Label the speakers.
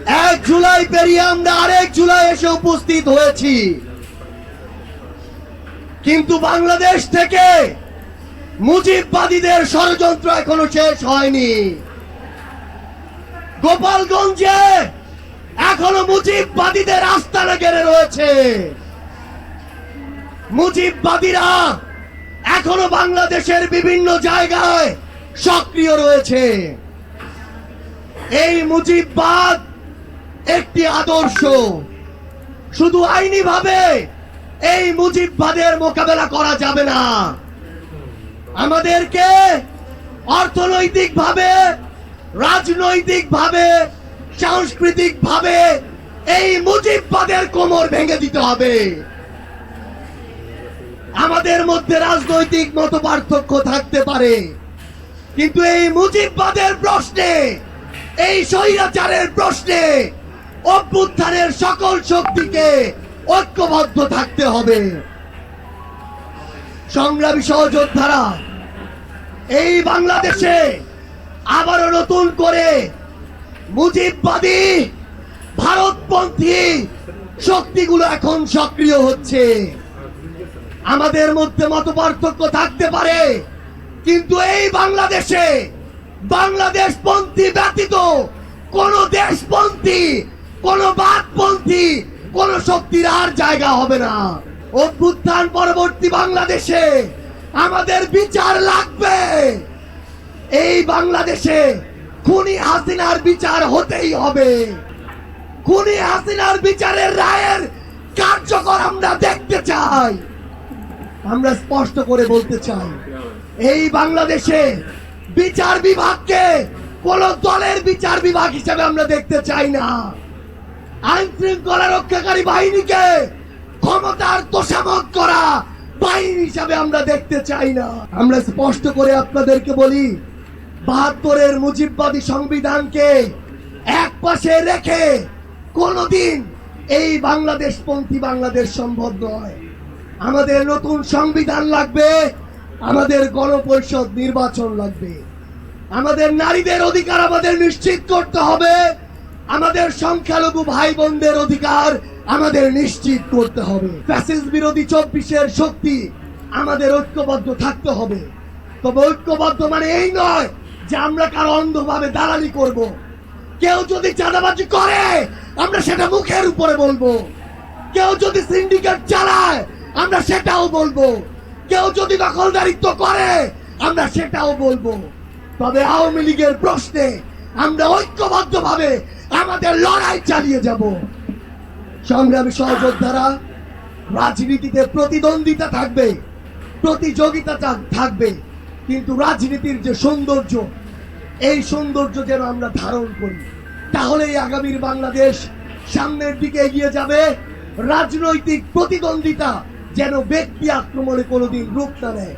Speaker 1: 1 জুলাই পেরিয়ে আমরা আরেক জুলাই এসে উপস্থিত হয়েছি, কিন্তু বাংলাদেশ থেকে মুজিববাদীদের ষড়যন্ত্র এখনো শেষ হয়নি। গোপালগঞ্জে এখনো মুজিববাদীদের আস্তানা ঘেরে রয়েছে। মুজিববাদীরা এখনো বাংলাদেশের বিভিন্ন জায়গায় সক্রিয় রয়েছে। এই মুজিববাদ একটি আদর্শ, শুধু আইনি ভাবে এই মুজিববাদের মোকাবেলা করা যাবে না। আমাদেরকে অর্থনৈতিক ভাবে, রাজনৈতিক ভাবে, সাংস্কৃতিক ভাবে এই মুজিববাদের কোমর ভেঙে দিতে হবে। আমাদের মধ্যে রাজনৈতিক মতপার্থক্য থাকতে পারে, কিন্তু এই মুজিববাদের প্রশ্নে, এই স্বৈরাচারের প্রশ্নে অভ্যুত্থানের সকল শক্তিকে ঐক্যবদ্ধ থাকতে হবে। সংগ্রামী সহযোদ্ধারা, এই বাংলাদেশে আবারও নতুন করে মুজিববাদী ভারতপন্থী শক্তিগুলো এখন সক্রিয় হচ্ছে। আমাদের মধ্যে মতপার্থক্য থাকতে পারে, কিন্তু এই বাংলাদেশে বাংলাদেশপন্থী ব্যতীত কোন দেশপন্থী, কোন বাদপন্থী, কোন শক্তির আর জায়গা হবে না। অভ্যুত্থান পরবর্তী বাংলাদেশে আমাদের বিচার লাগবে। এই বাংলাদেশে খুনি হাসিনার বিচার হতেই হবে। খুনি হাসিনার বিচারের রায়ের কার্যকর আমরা দেখতে চাই। আমরা স্পষ্ট করে বলতে চাই, এই বাংলাদেশে বিচার বিভাগকে কোন দলের বিচার বিভাগ হিসেবে আমরা দেখতে চাই না। আইন শৃঙ্খলা রক্ষাকারী বাহিনীকে ক্ষমতার তোষামত করা বাহিনী হিসাবে আমরা দেখতে চাই না। আমরা স্পষ্ট করে আপনাদেরকে বলি, ৭২-এর মুজিববাদী সংবিধানকে এক পাশে রেখে কোনদিন এই বাংলাদেশপন্থী বাংলাদেশ সম্ভব নয়। আমাদের নতুন সংবিধান লাগবে, আমাদের গণপরিষদ নির্বাচন লাগবে, আমাদের নারীদের অধিকার আমাদের নিশ্চিত করতে হবে, আমাদের সংখ্যালঘু ভাই বোনদের অধিকার আমাদের নিশ্চিত করতে হবে। ফ্যাসিস্ট বিরোধী ২৪-এর শক্তি আমাদের ঐক্যবদ্ধ থাকতে হবে। তবে ঐক্যবদ্ধ মানে এই নয় যে আমরা কারো অন্ধভাবে দালালি করব। কেউ যদি চাঁদাবাজি করে আমরা সেটা মুখের উপরে বলবো, কেউ যদি সিন্ডিকেট চালায় আমরা সেটাও বলবো, কেউ যদি দখলদারিত্ব করে আমরা সেটাও বলবো। তবে আওয়ামী লীগের প্রশ্নে আমরা ঐক্যবদ্ধভাবে আমাদের লড়াই চালিয়ে যাব। সংগ্রামী সহযোদ্ধারা, রাজনীতিতে প্রতিদ্বন্দ্বিতা থাকবে, প্রতিযোগিতা থাকবে, কিন্তু রাজনীতির যে সৌন্দর্য, এই সৌন্দর্য যেন আমরা ধারণ করি, তাহলেই আগামীর বাংলাদেশ সামনের দিকে এগিয়ে যাবে। রাজনৈতিক প্রতিদ্বন্দ্বিতা যেন ব্যক্তি আক্রমণে কোনোদিন রূপ না নেয়।